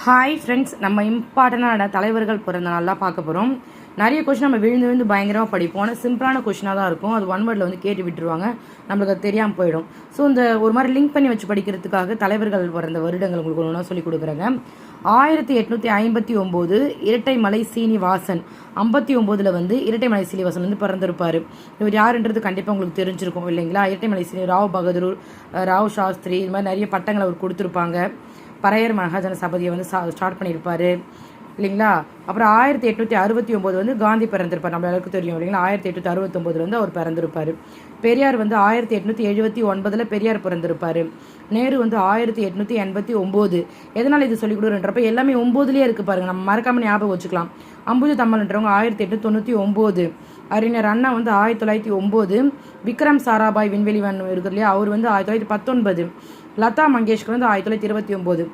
Hi friends, நம்ம இம்பார்ட்டண்டான தலைவர்கள் பிறந்த நாளாக பார்க்க போகிறோம். நிறைய கொஷின் நம்ம விழுந்து விழுந்து பயங்கரமாக படிப்போம். ஆனால் சிம்பிளான கொஷினாக தான் இருக்கும். அது ஒன் வேர்டில் வந்து கேட்டு விட்டுருவாங்க, நம்மளுக்கு அது தெரியாமல் போயிடும். ஸோ இந்த ஒரு மாதிரி லிங்க் பண்ணி வச்சு படிக்கிறதுக்காக தலைவர்கள் பிறந்த வருடங்கள் உங்களுக்கு ஒன்றா சொல்லி கொடுக்குறாங்க. 1859 இரட்டைமலை சீனிவாசன், 59 வந்து இரட்டைமலை சீனிவாசன் வந்து பிறந்திருப்பார். இவர் யாருன்றது கண்டிப்பாக உங்களுக்கு தெரிஞ்சிருக்கும் இல்லைங்களா? இரட்டைமலை சீனி ராவ் பகதூர், ராவ் சாஸ்திரி, இது மாதிரி நிறைய பட்டங்களை அவர் கொடுத்துருப்பாங்க. பறையர் மகாஜன சபதியை வந்து ஸ்டார்ட் பண்ணியிருப்பார் இல்லைங்களா? அப்புறம் 1869 வந்து காந்தி பிறந்திருப்பார், நம்ம எல்லாருக்கும் தெரியும் இல்லைங்களா? 1869 வந்து அவர் பிறந்திருப்பார். பெரியார் வந்து 1879 பெரியார் பிறந்திருப்பார். நேரு வந்து 1889. எதனால் இது சொல்லிக் கொடுக்குறன்றப்ப எல்லாமே 9லேயே இருக்குது பாருங்கள், நம்ம மறக்காமல் ஞாபகம் வச்சுக்கலாம். அம்புஜ தம்மல்ன்றவங்க 1899. அறிஞர் அண்ணா வந்து 1909. விக்ரம் சாராபாய் விண்வெளி இருக்குது இல்லையா, அவர் வந்து 1919. லதா மங்கேஷ்கர் வந்து 1929.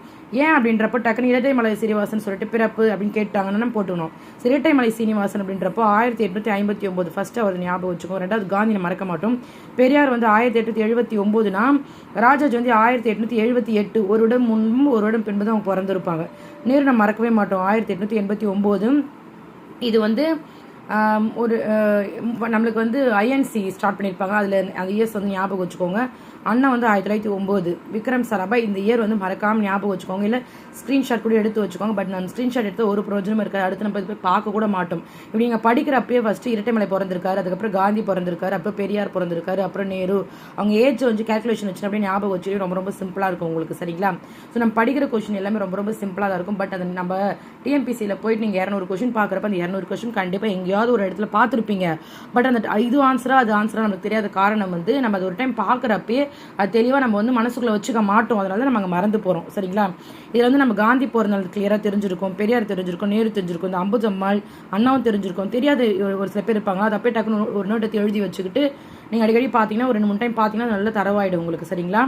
ஏன் அப்படின்றப்போ டக்குனு இரட்டைமலை சீனிவாசன் சொல்லிட்டு பிறப்பு அப்படின்னு கேட்டாங்கன்னா போட்டுக்கணும். இரட்டைமலை சீனிவாசன் அப்படின்றப்போ 1859 ஃபர்ஸ்ட் அவர் ஞாபகம் வச்சுக்கோம். ரெண்டாவது காந்தி மறக்க மாட்டோம். பெரியார் வந்து 1879னா ராஜாஜி வந்து 1878. ஒரு இடம் முன்பும் ஒரு இடம் பின்பு தான் அவங்க பிறந்திருப்பாங்க. நேரு நம்ம மறக்கவே மாட்டோம், 1889. இது வந்து ஒரு நம்மளுக்கு வந்து ஐஎன்சி ஸ்டார்ட் பண்ணியிருப்பாங்க, அதில் அந்த இயர்ஸ் வந்து ஞாபகம் வச்சுக்கோங்க. அண்ணா வந்து 1909. விக்ரம் சாராபாய் இந்த இயர் வந்து மறக்காமல் ஞாபகம் வச்சுக்கோங்க, இல்லை ஸ்க்ரீன்ஷாட் கூட எடுத்து வச்சுக்கோங்க. பட் நான் ஸ்க்ரீன்ஷாட் எடுத்து ஒரு பிரோஜனமும் இருக்காது, அடுத்து நம்ம போய் பார்க்க கூட மாட்டோம். இப்படி நீங்கள் படிக்கிறப்பயே ஃபஸ்ட்டு இரட்டைமலை பிறந்திருக்காரு, அதுக்கப்புறம் காந்தி பிறந்திருக்காரு, அப்புறம் பெரியார் பிறந்திருக்காரு, அப்புறம் நேரு. அவங்க ஏஜ் வந்து கேல்குலேஷன் வச்சு அப்படியே ஞாபகம் வச்சு ரொம்ப ரொம்ப சிம்பிளாக இருக்கும் உங்களுக்கு, சரிங்களா? ஸோ நம்ம படிக்கிற கொஷின் எல்லாமே ரொம்ப ரொம்ப சிம்பிளாக தான் இருக்கும். பட் அது நம்ம டிஎம்பிசியில் போயிட்டு நீங்கள் 200 கொஷின் பார்க்குறப்ப அந்த 200 கொஷின் கண்டிப்பாக எங்கேயாவது ஒரு இடத்துல பார்த்துருப்பீங்க. பட் அந்த இது ஆன்சராக அது ஆன்சராக நமக்கு தெரியாத காரணம் வந்து நம்ம அது ஒரு டைம் பார்க்குறப்பே அது தெளிவாக நம்ம வந்து மனசுக்குள்ளே வச்சுக்க மாட்டோம், அதனால தான் நம்ம அங்கே மறந்து போகிறோம், சரிங்களா? இதில் வந்து நம்ம காந்தி பிறந்தநாள் கிளியராக தெரிஞ்சிருக்கும், பெரியார் தெரிஞ்சிருக்கும், நேரு தெரிஞ்சிருக்கும், இந்த அம்புஜம்மாள் அண்ணாவும் தெரிஞ்சிருக்கும். தெரியாத ஒரு சில பேர் இருப்பாங்க, அதை அப்படியே டக்குன்னு ஒரு நோட் எடுத்து எழுதி வச்சுக்கிட்டு நீங்கள் அடிக்கடி பார்த்தீங்கன்னா ஒரு 2-3 டைம் பார்த்தீங்கன்னா நல்ல தரவாயிடும் உங்களுக்கு, சரிங்களா?